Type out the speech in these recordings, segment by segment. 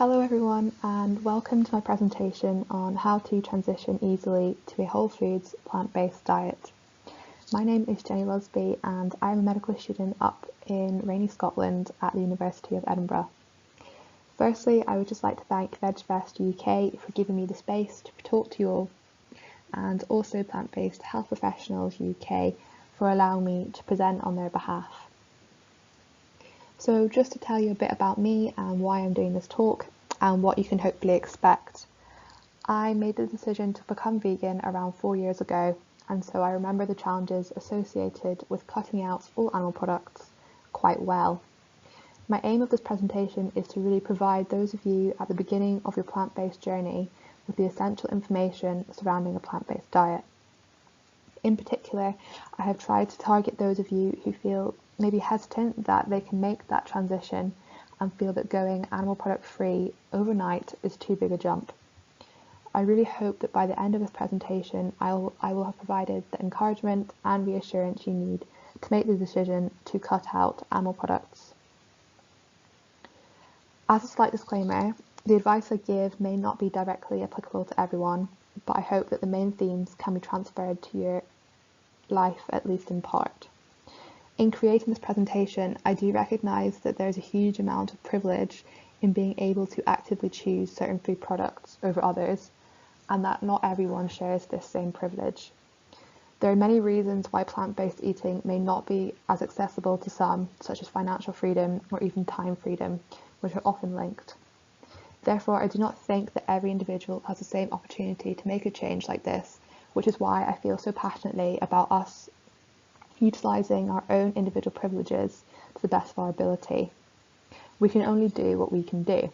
Hello everyone, and welcome to my presentation on how to transition easily to a whole foods plant-based diet. My name is Jenny Lusby and I'm a medical student up in rainy Scotland at the University of Edinburgh. Firstly, I would just like to thank VegFest UK for giving me the space to talk to you all, and also Plant-Based Health Professionals UK for allowing me to present on their behalf. So just to tell you a bit about me and why I'm doing this talk and what you can hopefully expect. I made the decision to become vegan around 4 years ago, and so I remember the challenges associated with cutting out all animal products quite well. My aim of this presentation is to really provide those of you at the beginning of your plant-based journey with the essential information surrounding a plant-based diet. In particular, I have tried to target those of you who feel maybe hesitant that they can make that transition and feel that going animal product free overnight is too big a jump. I really hope that by the end of this presentation I will have provided the encouragement and reassurance you need to make the decision to cut out animal products. As a slight disclaimer, the advice I give may not be directly applicable to everyone, but I hope that the main themes can be transferred to your life, at least in part. In creating this presentation, I do recognise that there is a huge amount of privilege in being able to actively choose certain food products over others, and that not everyone shares this same privilege. There are many reasons why plant-based eating may not be as accessible to some, such as financial freedom or even time freedom, which are often linked. Therefore, I do not think that every individual has the same opportunity to make a change like this, which is why I feel so passionately about us utilising our own individual privileges to the best of our ability. We can only do what we can do.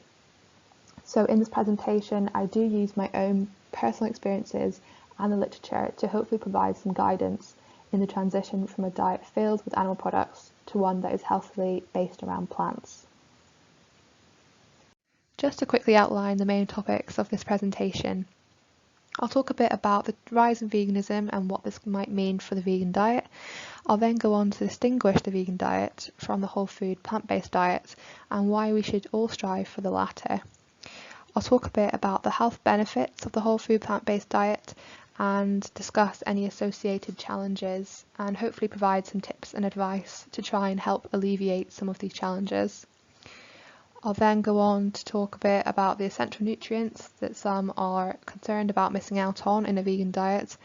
So in this presentation, I do use my own personal experiences and the literature to hopefully provide some guidance in the transition from a diet filled with animal products to one that is healthily based around plants. Just to quickly outline the main topics of this presentation, I'll talk a bit about the rise in veganism and what this might mean for the vegan diet. I'll then go on to distinguish the vegan diet from the whole food plant-based diet and why we should all strive for the latter. I'll talk a bit about the health benefits of the whole food plant-based diet and discuss any associated challenges and hopefully provide some tips and advice to try and help alleviate some of these challenges. I'll then go on to talk a bit about the essential nutrients that some are concerned about missing out on in a vegan diet.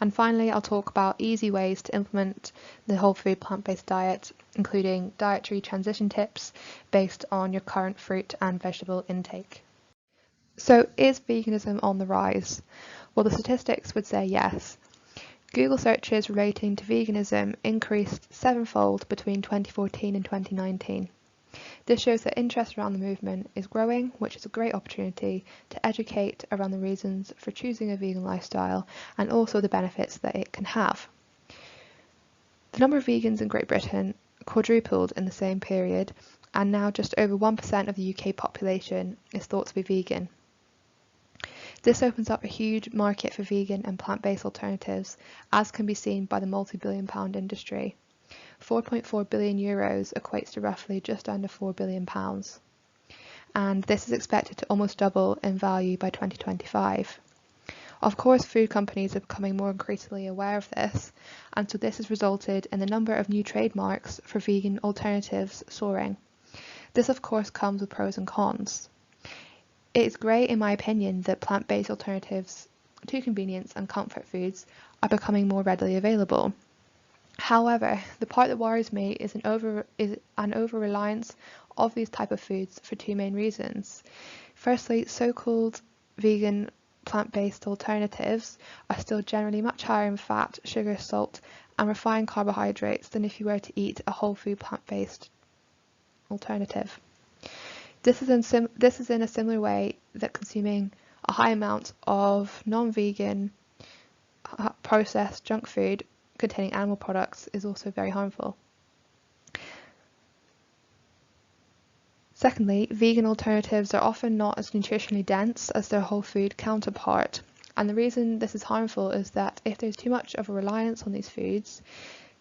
And finally, I'll talk about easy ways to implement the whole food plant-based diet, including dietary transition tips based on your current fruit and vegetable intake. So is veganism on the rise? Well, the statistics would say yes. Google searches relating to veganism increased 7-fold between 2014 and 2019. This shows that interest around the movement is growing, which is a great opportunity to educate around the reasons for choosing a vegan lifestyle and also the benefits that it can have. The number of vegans in Great Britain quadrupled in the same period, and now just over 1% of the UK population is thought to be vegan. This opens up a huge market for vegan and plant-based alternatives, as can be seen by the multi-billion-pound industry. 4.4 billion euros equates to roughly just under £4 billion, and this is expected to almost double in value by 2025. Of course, food companies are becoming more increasingly aware of this, and so this has resulted in the number of new trademarks for vegan alternatives soaring. This of course comes with pros and cons. It is great in my opinion that plant-based alternatives to convenience and comfort foods are becoming more readily available. However, the part that worries me is an over-reliance of these type of foods for two main reasons. Firstly, so-called vegan plant-based alternatives are still generally much higher in fat, sugar, salt and refined carbohydrates than if you were to eat a whole food plant-based alternative. This is in a similar way that consuming a high amount of non-vegan processed junk food containing animal products is also very harmful. Secondly, vegan alternatives are often not as nutritionally dense as their whole food counterpart, and the reason this is harmful is that if there's too much of a reliance on these foods,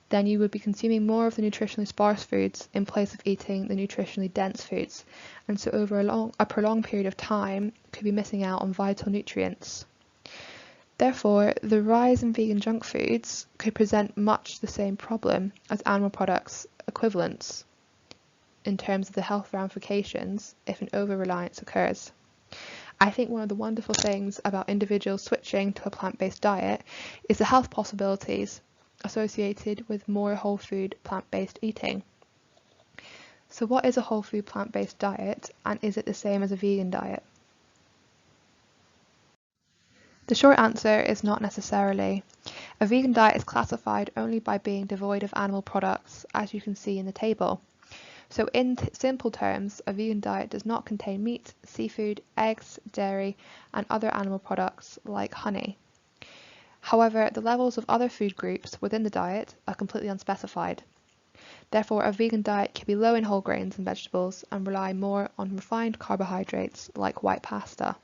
then you would be consuming more of the nutritionally sparse foods in place of eating the nutritionally dense foods, and so over a prolonged period of time could be missing out on vital nutrients. Therefore, the rise in vegan junk foods could present much the same problem as animal products equivalents in terms of the health ramifications if an over-reliance occurs. I think one of the wonderful things about individuals switching to a plant-based diet is the health possibilities associated with more whole food plant-based eating. So what is a whole food plant-based diet, and is it the same as a vegan diet? The short answer is not necessarily. A vegan diet is classified only by being devoid of animal products, as you can see in the table. So in simple terms, a vegan diet does not contain meat, seafood, eggs, dairy, and other animal products like honey. However, the levels of other food groups within the diet are completely unspecified. Therefore, a vegan diet can be low in whole grains and vegetables and rely more on refined carbohydrates like white pasta.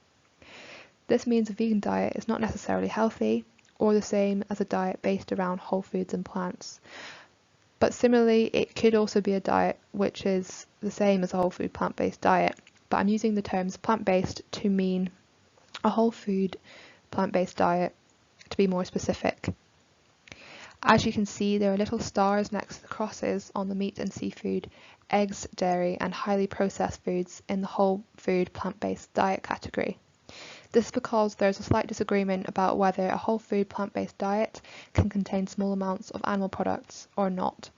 This means a vegan diet is not necessarily healthy or the same as a diet based around whole foods and plants. But similarly, it could also be a diet which is the same as a whole food plant-based diet, but I'm using the terms plant-based to mean a whole food plant-based diet to be more specific. As you can see, there are little stars next to the crosses on the meat and seafood, eggs, dairy, and highly processed foods in the whole food plant-based diet category. This is because there is a slight disagreement about whether a whole food plant-based diet can contain small amounts of animal products or not.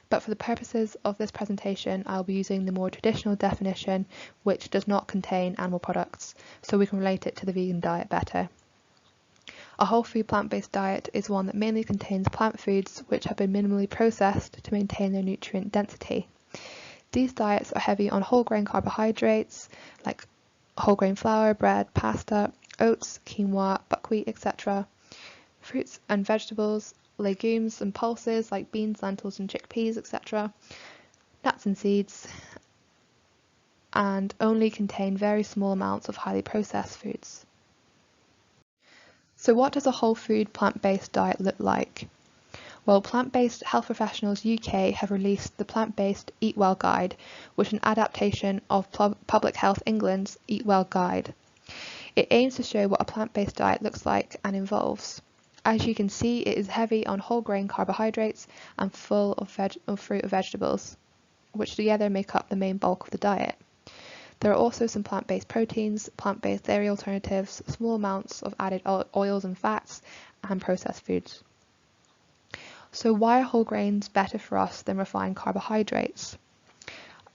But for the purposes of this presentation, I'll be using the more traditional definition, which does not contain animal products, so we can relate it to the vegan diet better. A whole food plant-based diet is one that mainly contains plant foods which have been minimally processed to maintain their nutrient density. These diets are heavy on whole grain carbohydrates like whole grain flour, bread, pasta, oats, quinoa, buckwheat, etc., fruits and vegetables, legumes and pulses like beans, lentils and chickpeas, etc., nuts and seeds, and only contain very small amounts of highly processed foods. So what does a whole food plant-based diet look like? Well, Plant-Based Health Professionals UK have released the Plant-Based Eat Well Guide, which is an adaptation of Public Health England's Eat Well Guide. It aims to show what a plant-based diet looks like and involves. As you can see, it is heavy on whole grain carbohydrates and full of fruit and vegetables, which together make up the main bulk of the diet. There are also some plant-based proteins, plant-based dairy alternatives, small amounts of added oils and fats, and processed foods. So why are whole grains better for us than refined carbohydrates?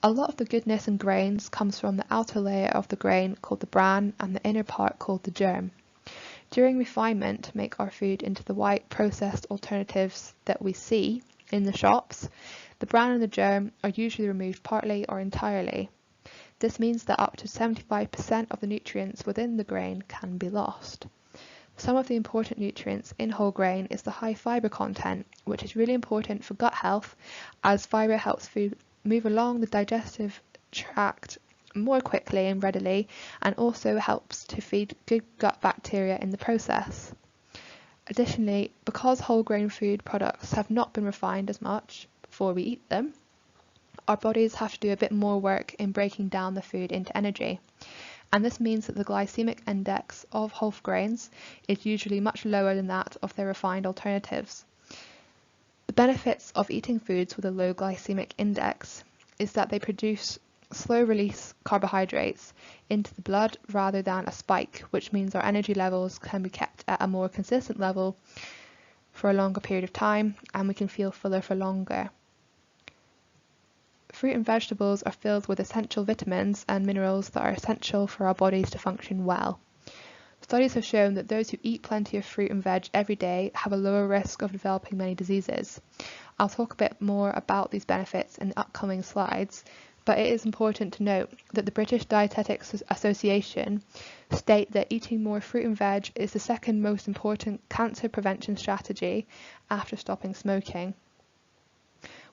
A lot of the goodness in grains comes from the outer layer of the grain called the bran and the inner part called the germ. During refinement to make our food into the white processed alternatives that we see in the shops, the bran and the germ are usually removed partly or entirely. This means that up to 75% of the nutrients within the grain can be lost. Some of the important nutrients in whole grain is the high fibre content, which is really important for gut health, as fibre helps food move along the digestive tract more quickly and readily, and also helps to feed good gut bacteria in the process. Additionally, because whole grain food products have not been refined as much before we eat them, our bodies have to do a bit more work in breaking down the food into energy. And this means that the glycemic index of whole grains is usually much lower than that of their refined alternatives. The benefits of eating foods with a low glycemic index is that they produce slow-release carbohydrates into the blood rather than a spike, which means our energy levels can be kept at a more consistent level for a longer period of time, and we can feel fuller for longer. Fruit and vegetables are filled with essential vitamins and minerals that are essential for our bodies to function well. Studies have shown that those who eat plenty of fruit and veg every day have a lower risk of developing many diseases. I'll talk a bit more about these benefits in the upcoming slides, but it is important to note that the British Dietetics Association state that eating more fruit and veg is the second most important cancer prevention strategy after stopping smoking.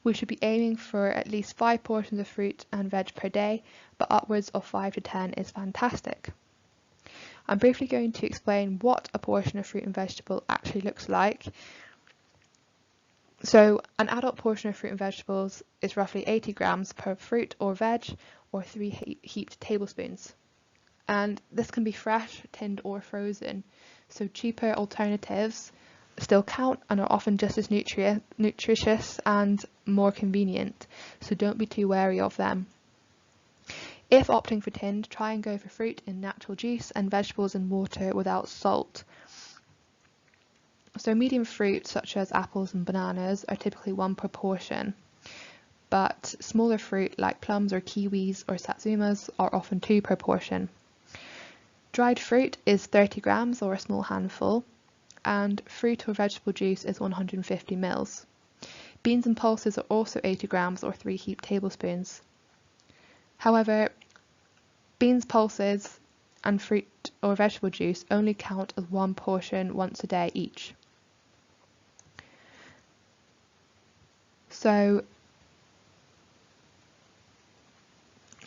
We should be aiming for at least 5 portions of fruit and veg per day, but upwards of 5 to 10 is fantastic. I'm briefly going to explain what a portion of fruit and vegetable actually looks like. So an adult portion of fruit and vegetables is roughly 80 grams per fruit or veg, or 3 heaped tablespoons. And this can be fresh, tinned or frozen. So cheaper alternatives still count and are often just as nutritious and more convenient. So don't be too wary of them. If opting for tinned, try and go for fruit in natural juice and vegetables in water without salt. So medium fruit such as apples and bananas are typically 1 per portion, but smaller fruit like plums or kiwis or satsumas are often 2 per portion. Dried fruit is 30 grams or a small handful, and fruit or vegetable juice is 150 mils. Beans and pulses are also 80 grams or 3 heaped tablespoons. However, beans, pulses and fruit or vegetable juice only count as 1 portion once a day each. So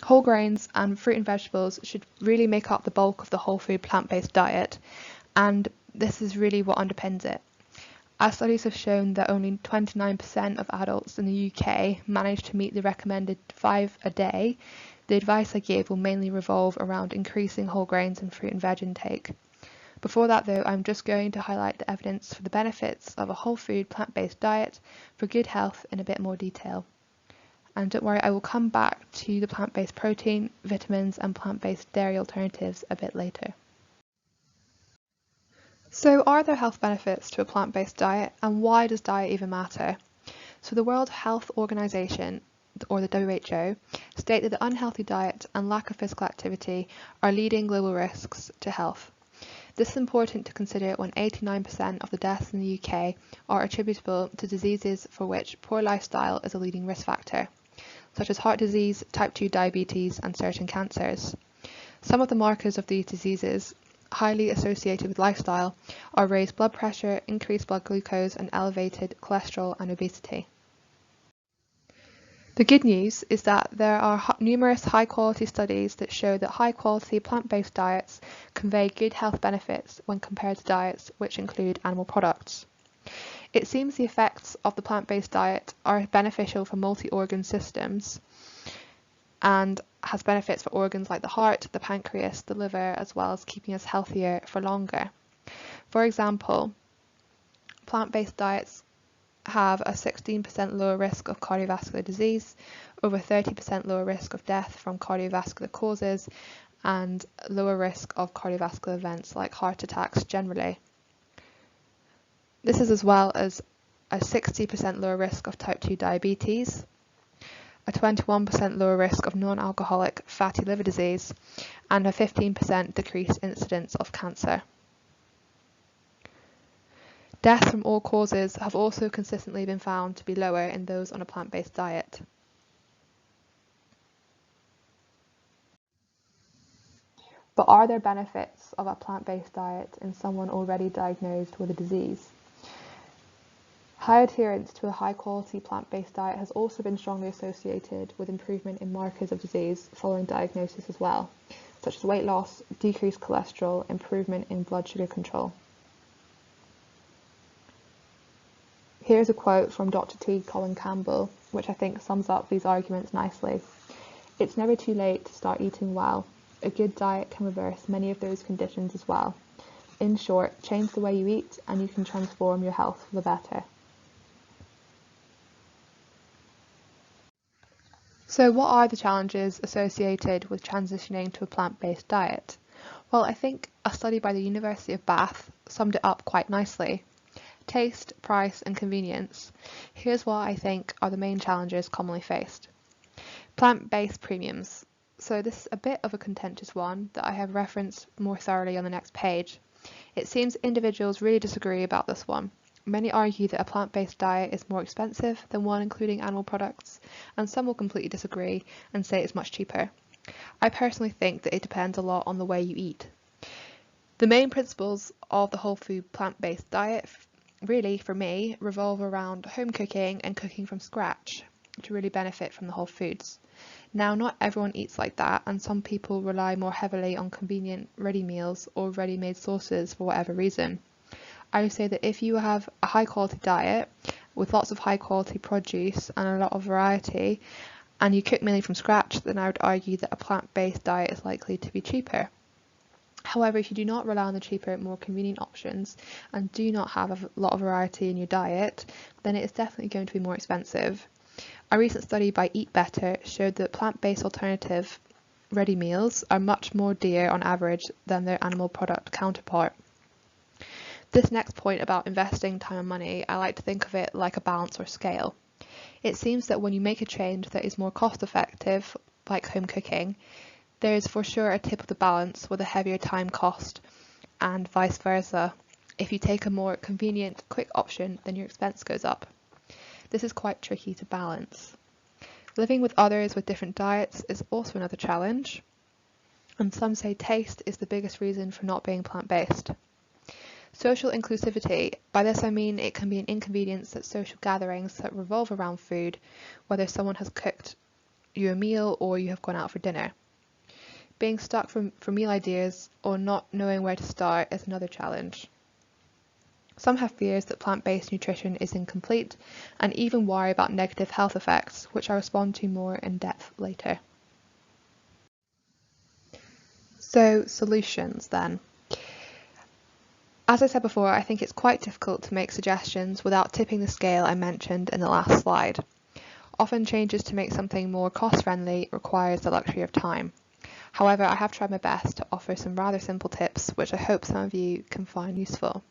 whole grains and fruit and vegetables should really make up the bulk of the whole food plant-based diet, and this is really what underpins it. As studies have shown that only 29% of adults in the UK manage to meet the recommended 5 a day, the advice I give will mainly revolve around increasing whole grains and fruit and veg intake. Before that though, I'm just going to highlight the evidence for the benefits of a whole food plant-based diet for good health in a bit more detail. And don't worry, I will come back to the plant-based protein, vitamins and plant-based dairy alternatives a bit later. So are there health benefits to a plant-based diet, and why does diet even matter? So the World Health Organization, or the WHO, state that the unhealthy diet and lack of physical activity are leading global risks to health. This is important to consider when 89% of the deaths in the UK are attributable to diseases for which poor lifestyle is a leading risk factor, such as heart disease, type 2 diabetes and certain cancers. Some of the markers of these diseases, highly associated with lifestyle, are raised blood pressure, increased blood glucose and elevated cholesterol and obesity. The good news is that there are numerous high-quality studies that show that high-quality plant-based diets convey good health benefits when compared to diets which include animal products. It seems the effects of the plant-based diet are beneficial for multi-organ systems and has benefits for organs like the heart, the pancreas, the liver, as well as keeping us healthier for longer. For example, plant-based diets have a 16% lower risk of cardiovascular disease, over 30% lower risk of death from cardiovascular causes, and lower risk of cardiovascular events like heart attacks generally. This is as well as a 60% lower risk of type 2 diabetes, a 21% lower risk of non-alcoholic fatty liver disease, and a 15% decreased incidence of cancer. Deaths from all causes have also consistently been found to be lower in those on a plant-based diet. But are there benefits of a plant-based diet in someone already diagnosed with a disease? High adherence to a high-quality plant-based diet has also been strongly associated with improvement in markers of disease following diagnosis as well, such as weight loss, decreased cholesterol, improvement in blood sugar control. Here's a quote from Dr. T. Colin Campbell, which I think sums up these arguments nicely. "It's never too late to start eating well. A good diet can reverse many of those conditions as well. In short, change the way you eat and you can transform your health for the better." So what are the challenges associated with transitioning to a plant-based diet? Well, I think a study by the University of Bath summed it up quite nicely. Taste, price and convenience. Here's what I think are the main challenges commonly faced. Plant-based premiums. So this is a bit of a contentious one that I have referenced more thoroughly on the next page. It seems individuals really disagree about this one. Many argue that a plant-based diet is more expensive than one including animal products, and some will completely disagree and say it's much cheaper. I personally think that it depends a lot on the way you eat. The main principles of the whole food plant-based diet really, for me, revolve around home cooking and cooking from scratch to really benefit from the whole foods. Now, not everyone eats like that, and some people rely more heavily on convenient ready meals or ready-made sauces for whatever reason. I would say that if you have a high quality diet with lots of high quality produce and a lot of variety, and you cook mainly from scratch, then I would argue that a plant-based diet is likely to be cheaper. However, if you do not rely on the cheaper, more convenient options and do not have a lot of variety in your diet, then it is definitely going to be more expensive. A recent study by Eat Better showed that plant-based alternative ready meals are much more dear on average than their animal product counterpart. This next point about investing time and money, I like to think of it like a balance or scale. It seems that when you make a change that is more cost effective, like home cooking, there is for sure a tip of the balance with a heavier time cost, and vice versa. If you take a more convenient, quick option, then your expense goes up. This is quite tricky to balance. Living with others with different diets is also another challenge, and some say taste is the biggest reason for not being plant-based. Social inclusivity, by this I mean it can be an inconvenience at social gatherings that revolve around food, whether someone has cooked you a meal or you have gone out for dinner. Being stuck for meal ideas or not knowing where to start is another challenge. Some have fears that plant-based nutrition is incomplete and even worry about negative health effects, which I'll respond to more in depth later. So, solutions then. As I said before, I think it's quite difficult to make suggestions without tipping the scale I mentioned in the last slide. Often changes to make something more cost-friendly requires the luxury of time. However, I have tried my best to offer some rather simple tips, which I hope some of you can find useful.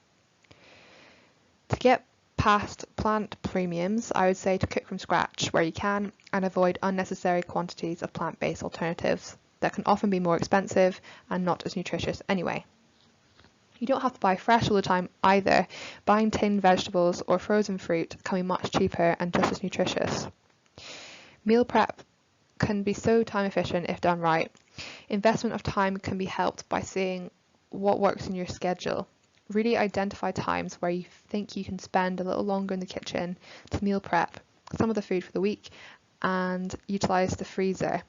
To get past plant premiums, I would say to cook from scratch where you can and avoid unnecessary quantities of plant-based alternatives that can often be more expensive and not as nutritious anyway. You don't have to buy fresh all the time either. Buying tinned vegetables or frozen fruit can be much cheaper and just as nutritious. Meal prep can be so time efficient if done right. Investment of time can be helped by seeing what works in your schedule. Really identify times where you think you can spend a little longer in the kitchen to meal prep some of the food for the week and utilise the freezer.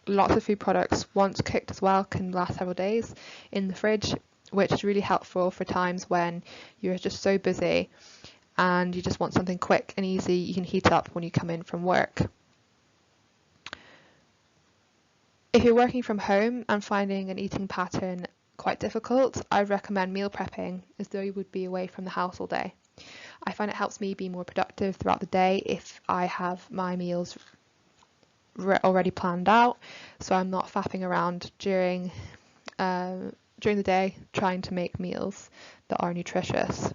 Lots of food products, once cooked as well, can last several days in the fridge, which is really helpful for times when you're just so busy and you just want something quick and easy you can heat up when you come in from work. If you're working from home and finding an eating pattern quite difficult, I'd recommend meal prepping as though you would be away from the house all day. I find it helps me be more productive throughout the day if I have my meals already planned out, so I'm not faffing around during the day trying to make meals that are nutritious.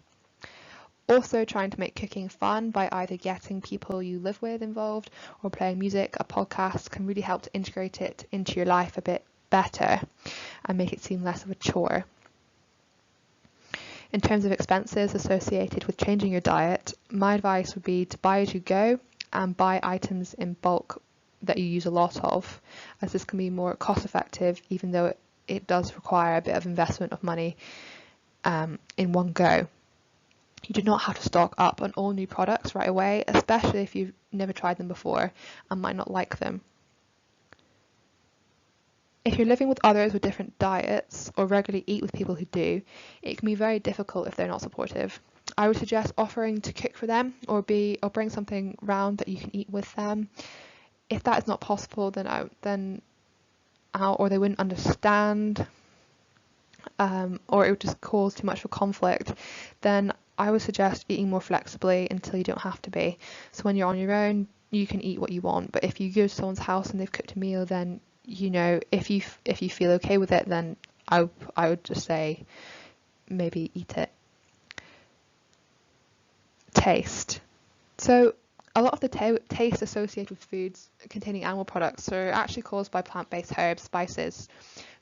Also trying to make cooking fun by either getting people you live with involved or playing music. A podcast can really help to integrate it into your life a bit better and make it seem less of a chore. In terms of expenses associated with changing your diet, my advice would be to buy as you go and buy items in bulk that you use a lot of, as this can be more cost effective even though it does require a bit of investment of money in one go. You do not have to stock up on all new products right away, especially if you've never tried them before and might not like them. If you're living with others with different diets or regularly eat with people who do, it can be very difficult if they're not supportive. I would suggest offering to cook for them or bring something round that you can eat with them. If that is not possible, or they wouldn't understand, or it would just cause too much of a conflict, then I would suggest eating more flexibly until you don't have to be. So when you're on your own, you can eat what you want. But if you go to someone's house and they've cooked a meal, then if you feel okay with it, then I would just say maybe eat it. Taste. So a lot of the taste associated with foods containing animal products are actually caused by plant-based herbs, spices.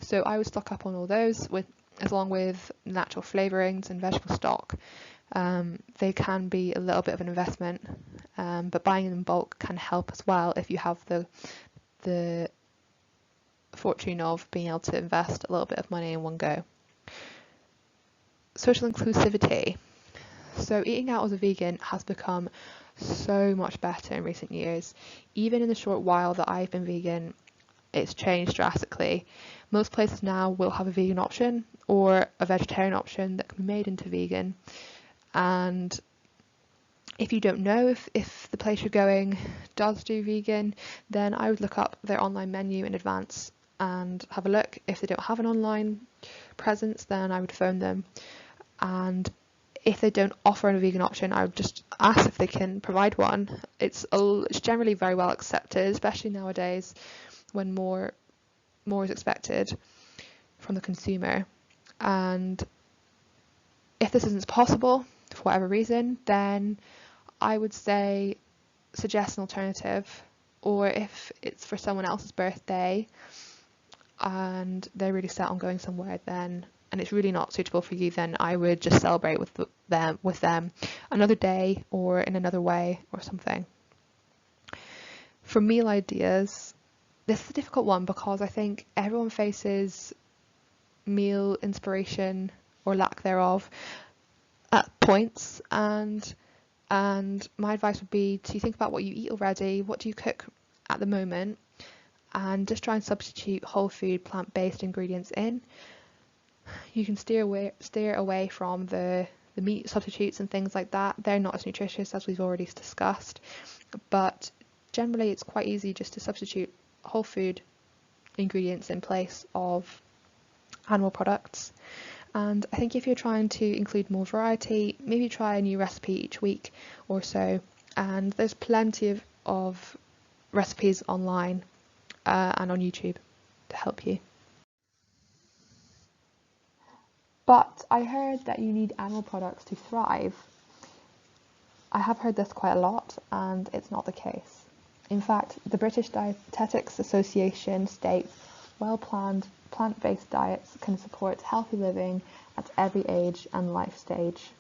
So I would stock up on all those along with natural flavourings and vegetable stock. They can be a little bit of an investment, but buying in bulk can help as well if you have the fortune of being able to invest a little bit of money in one go. Social inclusivity. So eating out as a vegan has become so much better in recent years. Even in the short while that I've been vegan, it's changed drastically. Most places now will have a vegan option or a vegetarian option that can be made into vegan, and If you don't know if the place you're going does do vegan, then I would look up their online menu in advance and have a look. If they don't have an online presence, then I would phone them. And if they don't offer a vegan option, I would just ask if they can provide one. It's generally very well accepted, especially nowadays when more is expected from the consumer. And if this isn't possible for whatever reason, then I would say suggest an alternative. Or if it's for someone else's birthday and they're really set on going somewhere, then and it's really not suitable for you, then I would just celebrate with them another day or in another way or something. For meal ideas, this is a difficult one because I think everyone faces meal inspiration or lack thereof at points, and my advice would be to think about what you eat already, what do you cook at the moment, and just try and substitute whole food plant-based ingredients in. You can steer away from the meat substitutes and things like that. They're not as nutritious as we've already discussed, but generally it's quite easy just to substitute whole food ingredients in place of animal products. And I think if you're trying to include more variety, maybe try a new recipe each week or so. And there's plenty of recipes online and on YouTube to help you. But I heard that you need animal products to thrive. I have heard this quite a lot, and it's not the case. In fact, the British Dietetics Association states well-planned plant-based diets can support healthy living at every age and life stage,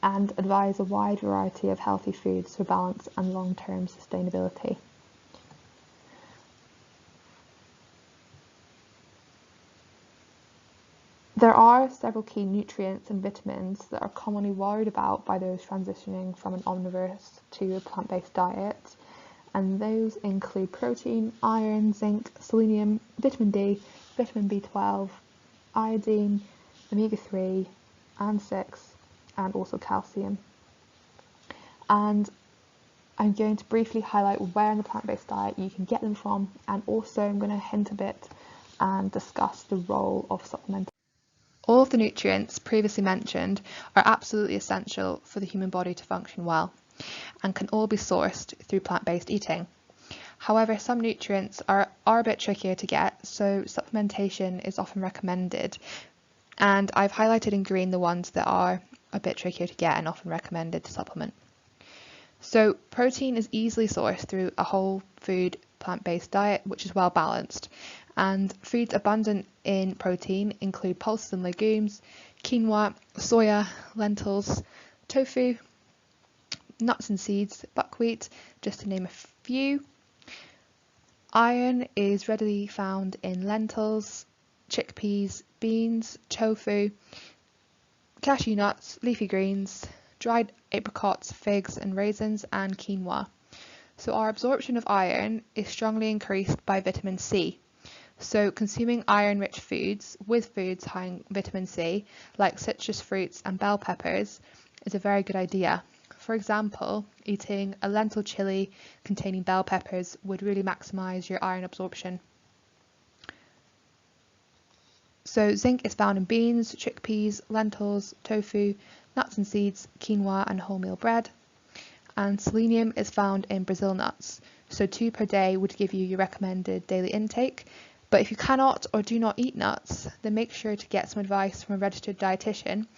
and advise a wide variety of healthy foods for balance and long-term sustainability. There are several key nutrients and vitamins that are commonly worried about by those transitioning from an omnivorous to a plant-based diet, and those include protein, iron, zinc, selenium, vitamin D, vitamin B12, iodine, omega-3 and 6, and also calcium. And I'm going to briefly highlight where in the plant-based diet you can get them from, and also I'm going to hint a bit and discuss the role of supplementation. All of the nutrients previously mentioned are absolutely essential for the human body to function well, and can all be sourced through plant-based eating. However, some nutrients are a bit trickier to get, so supplementation is often recommended. And I've highlighted in green the ones that are a bit trickier to get and often recommended to supplement. So protein is easily sourced through a whole food plant-based diet, which is well balanced. And foods abundant in protein include pulses and legumes, quinoa, soya, lentils, tofu, nuts and seeds, buckwheat, just to name a few. Iron is readily found in lentils, chickpeas, beans, tofu, cashew nuts, leafy greens, dried apricots, figs and raisins, and quinoa. So our absorption of iron is strongly increased by vitamin C. So consuming iron-rich foods with foods high in vitamin C, like citrus fruits and bell peppers, is a very good idea. For example, eating a lentil chili containing bell peppers would really maximise your iron absorption. So zinc is found in beans, chickpeas, lentils, tofu, nuts and seeds, quinoa and wholemeal bread. And selenium is found in Brazil nuts. So 2 per day would give you your recommended daily intake. But if you cannot or do not eat nuts, then make sure to get some advice from a registered dietitian,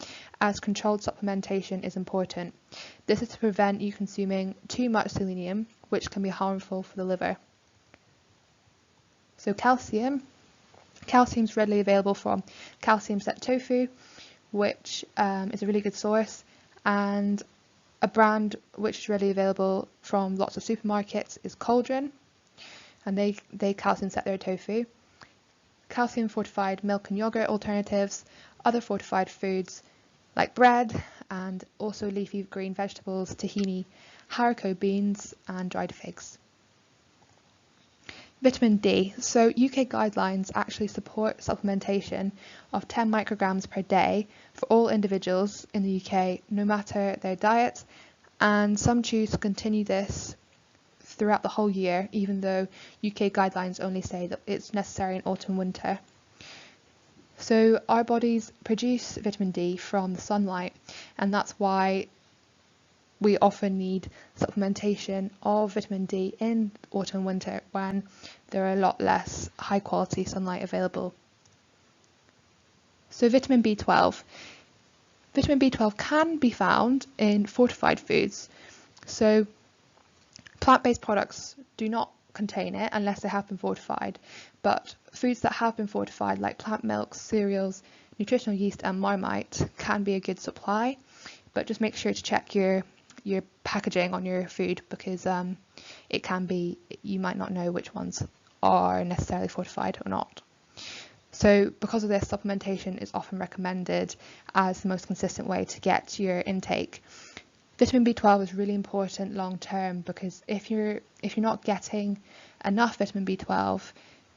as controlled supplementation is important. This is to prevent you consuming too much selenium, which can be harmful for the liver. So calcium. Calcium is readily available from calcium set tofu, which is a really good source, and a brand which is readily available from lots of supermarkets is Cauldron, and they calcium set their tofu. Calcium fortified milk and yogurt alternatives, other fortified foods like bread, and also leafy green vegetables, tahini, haricot beans and dried figs. Vitamin D. So UK guidelines actually support supplementation of 10 micrograms per day for all individuals in the UK, no matter their diet, and some choose to continue this throughout the whole year, even though UK guidelines only say that it's necessary in autumn winter. So our bodies produce vitamin D from the sunlight, and that's why we often need supplementation of vitamin D in autumn winter when there are a lot less high quality sunlight available. So vitamin B12. Vitamin B12 can be found in fortified foods. So plant-based products do not contain it unless they have been fortified, but foods that have been fortified like plant milks, cereals, nutritional yeast and Marmite can be a good supply, but just make sure to check your packaging on your food, because it can be, you might not know which ones are necessarily fortified or not. So because of this, supplementation is often recommended as the most consistent way to get your intake. Vitamin B12 is really important long term, because if you're not getting enough vitamin B12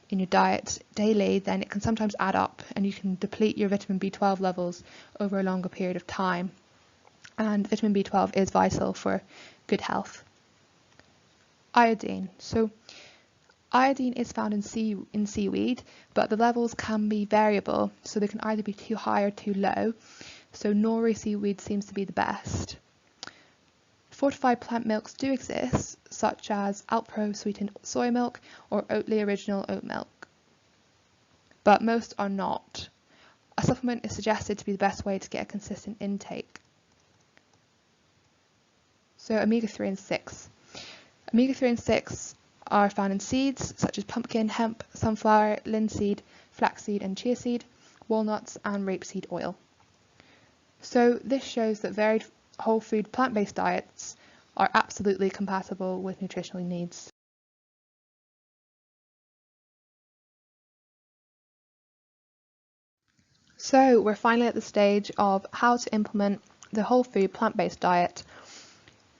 in your diet daily, then it can sometimes add up and you can deplete your vitamin B12 levels over a longer period of time. And vitamin B12 is vital for good health. Iodine. So iodine is found in seaweed, but the levels can be variable, so they can either be too high or too low. So nori seaweed seems to be the best. Fortified plant milks do exist, such as Alpro sweetened soy milk or Oatly original oat milk, but most are not. A supplement is suggested to be the best way to get a consistent intake. So omega-3 and 6. Omega-3 and 6 are found in seeds such as pumpkin, hemp, sunflower, linseed, flaxseed and chia seed, walnuts and rapeseed oil. So this shows that varied whole food plant-based diets are absolutely compatible with nutritional needs. So we're finally at the stage of how to implement the whole food plant-based diet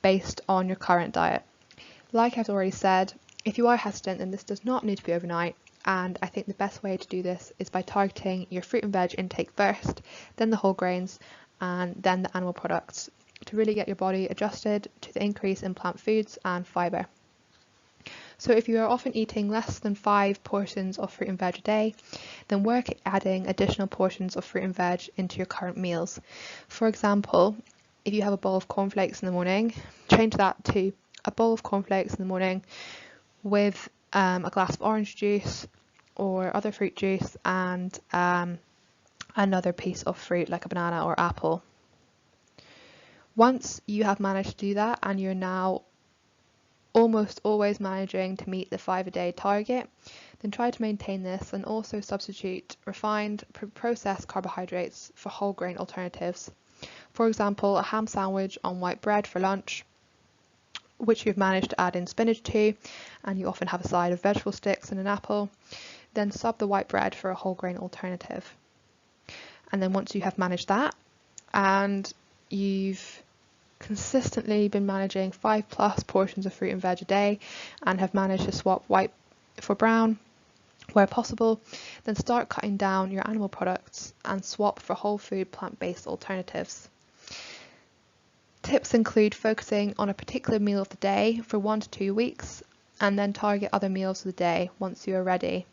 based on your current diet. Like I've already said, if you are hesitant, then this does not need to be overnight, and I think the best way to do this is by targeting your fruit and veg intake first, then the whole grains, and then the animal products, to really get your body adjusted to the increase in plant foods and fibre. So if you are often eating less than 5 portions of fruit and veg a day, then work at adding additional portions of fruit and veg into your current meals. For example, if you have a bowl of cornflakes in the morning, change that to a bowl of cornflakes in the morning with a glass of orange juice or other fruit juice and another piece of fruit like a banana or apple. Once you have managed to do that and you're now almost always managing to meet the 5 a day target, then try to maintain this and also substitute refined processed carbohydrates for whole grain alternatives. For example, a ham sandwich on white bread for lunch, which you've managed to add in spinach to, and you often have a side of vegetable sticks and an apple, then sub the white bread for a whole grain alternative. And then once you have managed that and you've consistently been managing 5+ portions of fruit and veg a day and have managed to swap white for brown where possible, then start cutting down your animal products and swap for whole food plant-based alternatives. Tips include focusing on a particular meal of the day for 1 to 2 weeks and then target other meals of the day once you are ready.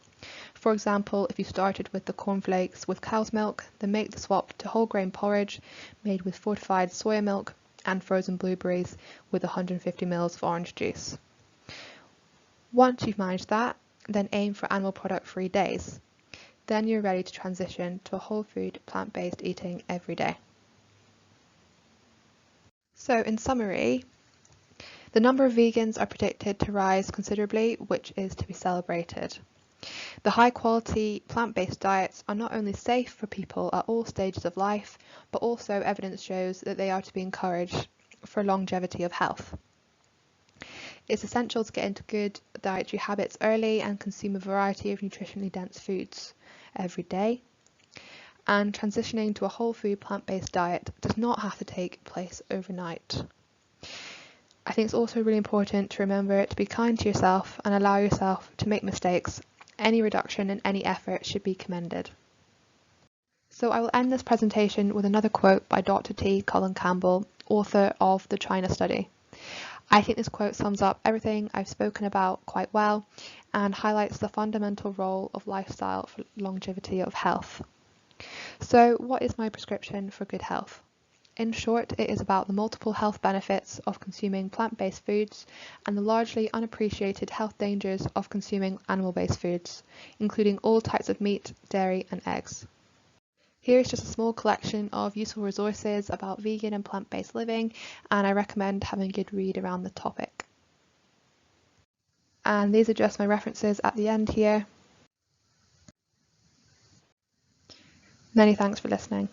For example, if you started with the cornflakes with cow's milk, then make the swap to whole grain porridge made with fortified soya milk and frozen blueberries with 150 ml of orange juice. Once you've managed that, then aim for animal product free days. Then you're ready to transition to a whole food plant-based eating every day. So in summary, the number of vegans are predicted to rise considerably, which is to be celebrated. The high quality plant-based diets are not only safe for people at all stages of life, but also evidence shows that they are to be encouraged for longevity of health. It's essential to get into good dietary habits early and consume a variety of nutritionally dense foods every day. And transitioning to a whole food plant-based diet does not have to take place overnight. I think it's also really important to remember to be kind to yourself and allow yourself to make mistakes. Any reduction in any effort should be commended. So I will end this presentation with another quote by Dr. T. Colin Campbell, author of the China study. I think this quote sums up everything I've spoken about quite well and highlights the fundamental role of lifestyle for longevity of health. So, what is my prescription for good health? In short, it is about the multiple health benefits of consuming plant-based foods and the largely unappreciated health dangers of consuming animal-based foods, including all types of meat, dairy and eggs. Here is just a small collection of useful resources about vegan and plant-based living, and I recommend having a good read around the topic. And these are just my references at the end here. Many thanks for listening.